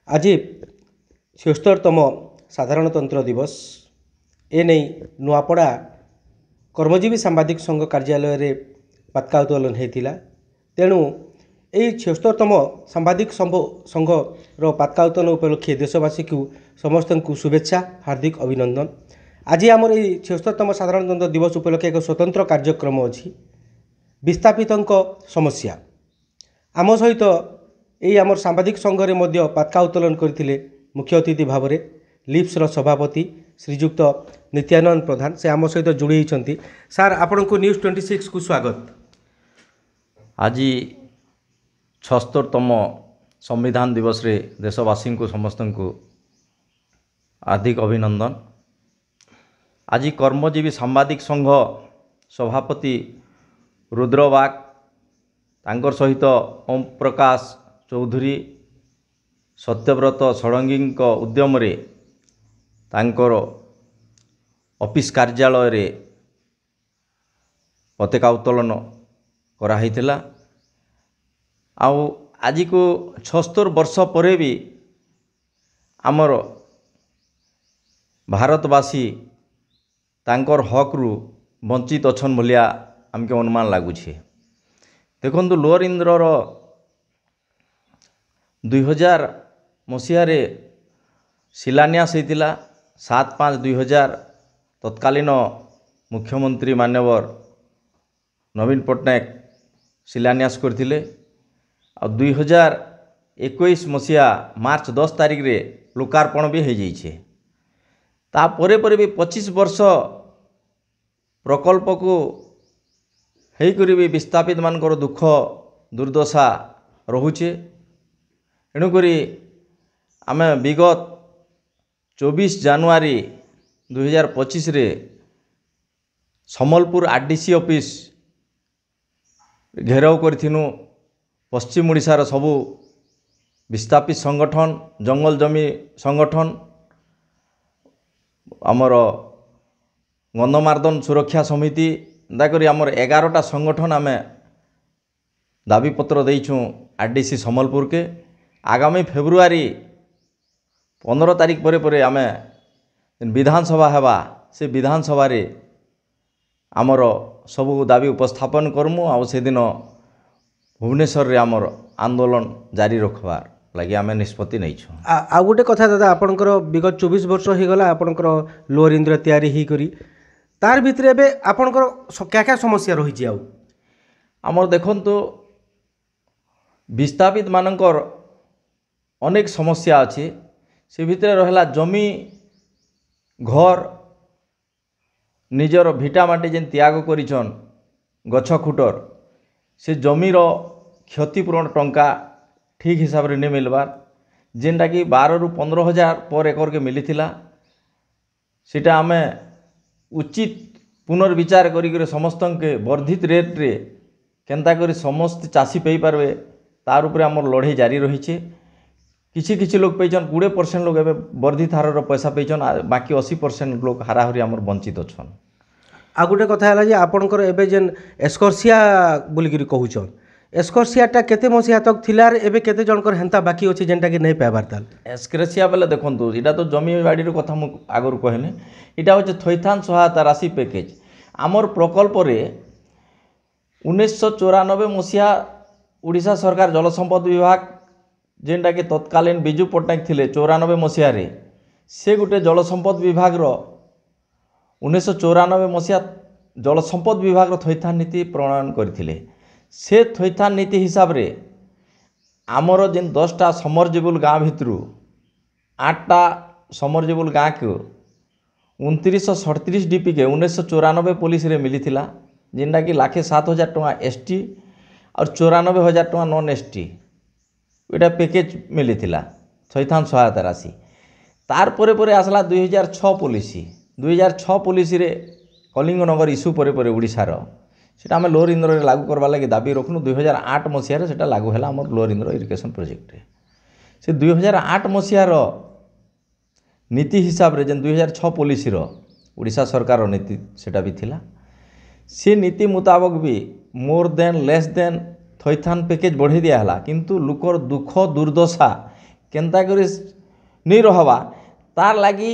आज 76तम साधारणतंत्र दिवस एने नुआपड़ा कर्मजीवी सांबादिक संघ कार्यालय रे पताका उत्तोलन होता तेणु यही 76तम सांबादिक संघ पताका उत्तोलन उपलक्षे देशवासी को समस्त को शुभेच्छा हार्दिक अभिनंदन। आज आमर ये 76तम साधारणतंत्र दिवस उपलक्षे एक स्वतंत्र कार्यक्रम अच्छी विस्थापितों समस्या आम सहित यही आमर सांबादिक संघरे मध्य पताका उत्तोलन करते मुख्य अतिथि भाव में लिप्सर सभापति श्रीजुक्त नित्यानंद प्रधान से आम सहित जोड़ी होती। सार आपण को न्यूज़ 26 को स्वागत। आज 76तम संविधान दिवस रे देशवासी को समस्त को हार्दिक अभिनंदन। आज कर्मजीवी सांबादिक संघ सभापति रुद्रबाग तांकर सहित ओम प्रकाश चौधरी सत्यव्रत षडंगी उद्यम रे तांकर ऑफिस कार्यालय रे पताका उत्तोलन कराइथिला। आउ आज को 76 वर्ष पर भी आमर भारतवासी तांकर हक रु वंचित अछन भलिया आमके अनुमान लागुछे। देखंतु लोअर इंद्रर 2000 मसीह शिलान्यास होता 7/5/2000 तत्कालीन मुख्यमंत्री मान्यवर नवीन पट्टनायक शिलान्यास करथिले। आ 2021 मसीहा मार्च 10 तारिख रे लोकार्पण भी हो जाइए। तापर पर भी 25 वर्ष प्रकल्प को हेकरी भी विस्थापित मानकर दुख दुर्दशा रहुचे। एणुकरी आम विगत 24 जानुआरी 2025 रे सम्बलपुर आरडीसी ऑफिस घेराव करथिनु। पश्चिम ओडिशार सबु विस्थापित संगठन जंगल जमी संगठन आमर गंधमार्दन सुरक्षा समिति दाकरी आमर 11टा संगठन आम दाबीपत्र देइछुं आरडीसी सम्बलपुर के। आगामी फेब्रुआरी 15 तारिख पर आम विधानसभा हेबा से विधानसभा रे आमर सबू दाबी उपस्थापन करमु। आ से दिन भुवनेश्वर रे आमर आंदोलन जारी रखबार लगी आम निष्पत्ति नहीं छु। आ गोटे कथा दादा आपणकर विगत 24 वर्ष हो गला आपणकर लोअर इंद्र तैयारी ही करी तार भितर एबे आपणकर क्या क्या समस्या रही छी। आमर देखंतु विस्थापित मानकर अनेक समस्या अच्छी से भितर रहला जमी घर निजर भिटा माटी जेन त्याग करिछन गछ खुटर से जमीर क्षतिपूरण टंका ठीक हिसाब रे नहीं मिलबार जेनटा कि 12 ରୁ 15 हजार पर एकर के मिलीथिला सीटा आमे उचित पुनर्विचार करी समस्त के वर्धित रेट रे केंता करी समस्त चाषी पाई पारबे तार उपरे हमर लड़ाई जारी रही छे। किछि लोग पैछन 20% लोग एबे वर्धित हारर पैसा पैछन बाकी 80% लोग हाराहरी हमर वंचित अछन। आ गोटे कथा है जे आपणकर एबे जेन एस्कर्सिया बोलिकी कहूछन एस्कर्सियाटा केते मसिया तक थिलार एबे केते जनकर हेंता बाकी अछि जेनटा कि नहीं पाइबार ताल एस्कर्सिया बेले देखंतु इटा तो जमी बाड़ी कथा मु आगर कहले इटा होचे थैथान सहायता राशि पैकेज आमर प्रकल्प रे 1994 मसिया उड़ीसा सरकार जल संपद विभाग जेनटा कि तत्कालीन बिजू पट्टनायक थिले 94 मसीह रे से गोटे जल संपद विभाग रो 1994 मसीहा जल संपद विभाग रो थैथान नीति प्रणयन करथिले। से थैथान नीति हिसाब रे आमर जेन 10टा समरजेबल गाँ भितरु 8टा समरजेबल गाँ को 2937 डीपी के 1994 पुलिस रे मिलीथिला जेनटा कि 1,07,000 टଙ୍କା एसटी और 94,000 टଙ୍କା नॉन एसटी इटा पैकेज मिलीथिला थैथान सहायता राशि। तार परे परे आसला 2006 पुलिस रे कलिंगनगर इश्यू परे परे ओडिशार सेटा आम लोअर इंद्र लागू करवा लगी दाबी रखनु। 2008 मसीह सेटा लागू है आम लोअर इंद्र इरिगेशन प्रोजेक्ट रे से 2008 मसीहार नीति हिसाब रे जेन 2006 पुलिस रो ओडिशा सरकार नीति सेटा भी थिला। से नीति मुताबक भी मोर देन लेस देन थैथान पैकेज बढ़े दिया है किंतु लुकर दुख दुर्दशा କେନ୍ତା କରି ନି ରହବା ତାର୍ ଲାଗି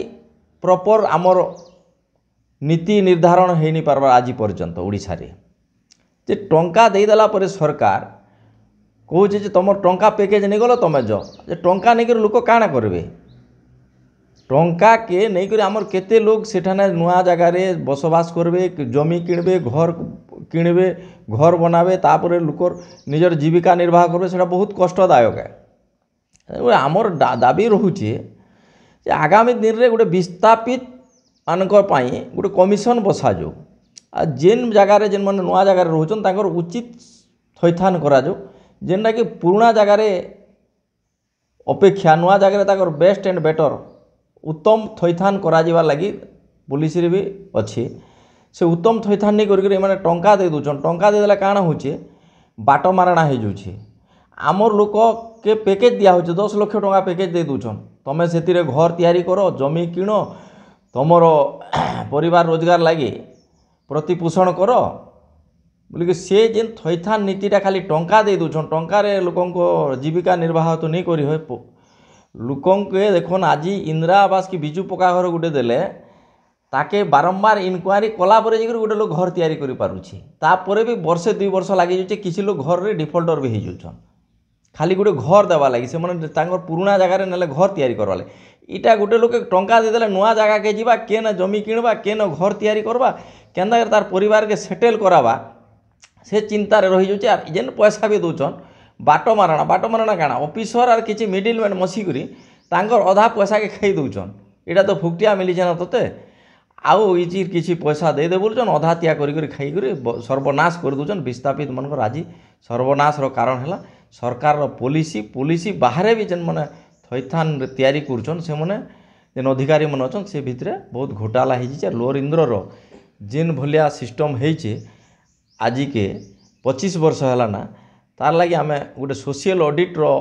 ପ୍ରପର୍ ଆମର नीति निर्धारण हो नहीं पार्बार आज पर्यंत ओडिशा रे जे टंका देदेला पर सरकार कहे जे तुम टंका पैकेज नहीं गल तुम जो जे टंका नहीं कर लोक काଣା करबे टंका के नहीं कर आमर केते लोग सेठाने नुआ जगार बसवास करबे जमी किणबे घर किणबे घर बनाबे तापर लोकर निजर जीविका निर्वाह करबे सेटा बहुत कष्टदायक है आमर दाबी रहुचे जे आगामी दिन रे गोटे विस्थापित मानकर गोटे कमिशन बसा जाऊ आ जेन जगार जेन मैंने नुआ जगार रोचन तांकर उचित थैथान करा जाऊ जेनटा कि पुराना जगार अपेक्षा नुआ जगार तांकर बेस्ट एंड बेटर उत्तम थैथान करा जिबार लगी पुलिस रे भी अच्छी से उत्तम थैथान नहीं करके माने टंका दे दूचन टंका देदेला काଣା होचे बाट मारणा हो जाउछे आमर लोक के पैकेज दिया होचे 10 लाख टंका पैकेज दे दूचन तमे सेतिरे घर तैयारी करो जमी किण तुमर परिवार रोजगार लगे प्रतिपोषण कर बोलिक सी जेन थैथान नीतिटा खाली टंका दे दून टंकार लोक जीविका निर्वाह तो नहीं करी लोक देखन आज इंदिरा आवास की बिजु पक्का घर गोटे देले ताके बारंबार इनक्वारी कलापर जाकर गोटे लोग घर तैयारी करि पारुछि तापर भी वर्षे 2 वर्ष लगी जाउछे किसी लोग घर रे डिफॉल्टर भी हो जाउछन खाली गोटे घर देवा लगी से माने तांकर पुराना जगार नेले घर तैयारी करवा लगे इटा गोटे लोक टंका देदेले नुआ जगह के जीवा केन जमी किणवा केन घर तैयारी करवा केन्दा तार परिवार के सेटेल करावा से चिंतार रही जाउछे आर जेन पैसा भी दउछन बाट मारणा काଣା ऑफिसर आर किछि मिडिल मैन मसिकरी तांकर अधा पैसा के खाई दउछन इटा तो फुकटिया मिलिछे ना तते आउ इचि किछि पैसा दे दे बोलछन अधा तिया करी करी खाई करी सर्वनाश कर दउछन विस्थापित मनकर आज सर्वनाश रो कारण हला सरकार रो पॉलिसी बाहर भी जेन माने थैथान तैयारी करुछन से माने जेन अधिकारी मन अछन से भितरे बहुत घोटाला हो जाए लोअर इंद्रर जेन भलिया सिस्टम होइछे आज के 25 वर्ष है ना तार लगी आम गोटे सोशल ऑडिट रो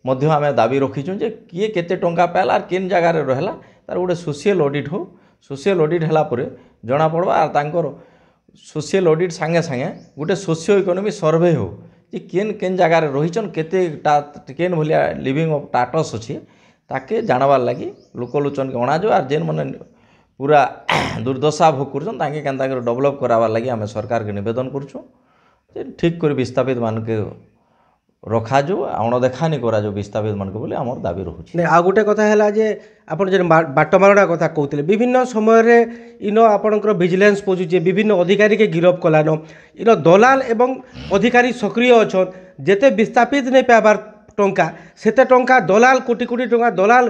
मध्य आम दाबी रखीचु जे किए केते टंका पाला आर केन जगार रहला तार गोटे सोशल ऑडिट हो सोशल ऑडिट हला परे जना पड़वा आर तांकर सोशल ऑडिट सांगे सांगे गोटे सोशियो इकोनॉमी सर्वे हो जे केन केन जगार रहीचन केते केन भलिया लिविंग ऑफ स्टेटस अछि ताके जानबार लगी लोकलोचन के अणा जो आर जेन माने पूरा दुर्दशा भोग करछन ताके केनता कर डेवलप कराबार लगी आमे सरकार के निवेदन करछु जे ठीक कर विस्थापित मान के रखा जो अणदेखा नहीं करा जो विस्थापित मान के बोले हमर दाबी रहुछि ने आ गोटे कथा हैला जे आपण जे बाटमारणा कथा कहउतले विभिन्न समय रे इनो आपणकर विजिलेंस पोजुचे विभिन्न अधिकारी के गिरफ कलानो इनो दलाल एवं अधिकारी सक्रिय अछन जेते विस्थापित नहीं पाबार टंका सेते टंका दलाल कोटी कोटी टंका दलाल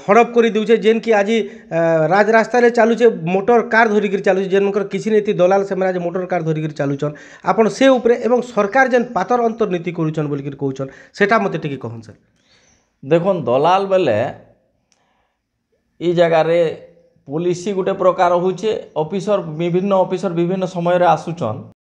हड़प कर दूचे जेन कि आज राज रास्ता रे चालुचे मोटर कार धरिक चालुचे जेनकर किसी नीति दलाल से आज मोटर कार धरिक चालुचन आपन से उपरे एवं सरकार जेन पातर अंतर्नीति करूचन बोलिक कहउचन सेटा मते टिके कहन सर देखन दलाल बेले ई जगह रे पॉलिसी गोटे प्रकार होचे ऑफिसर विभिन्न समय रे आसुचन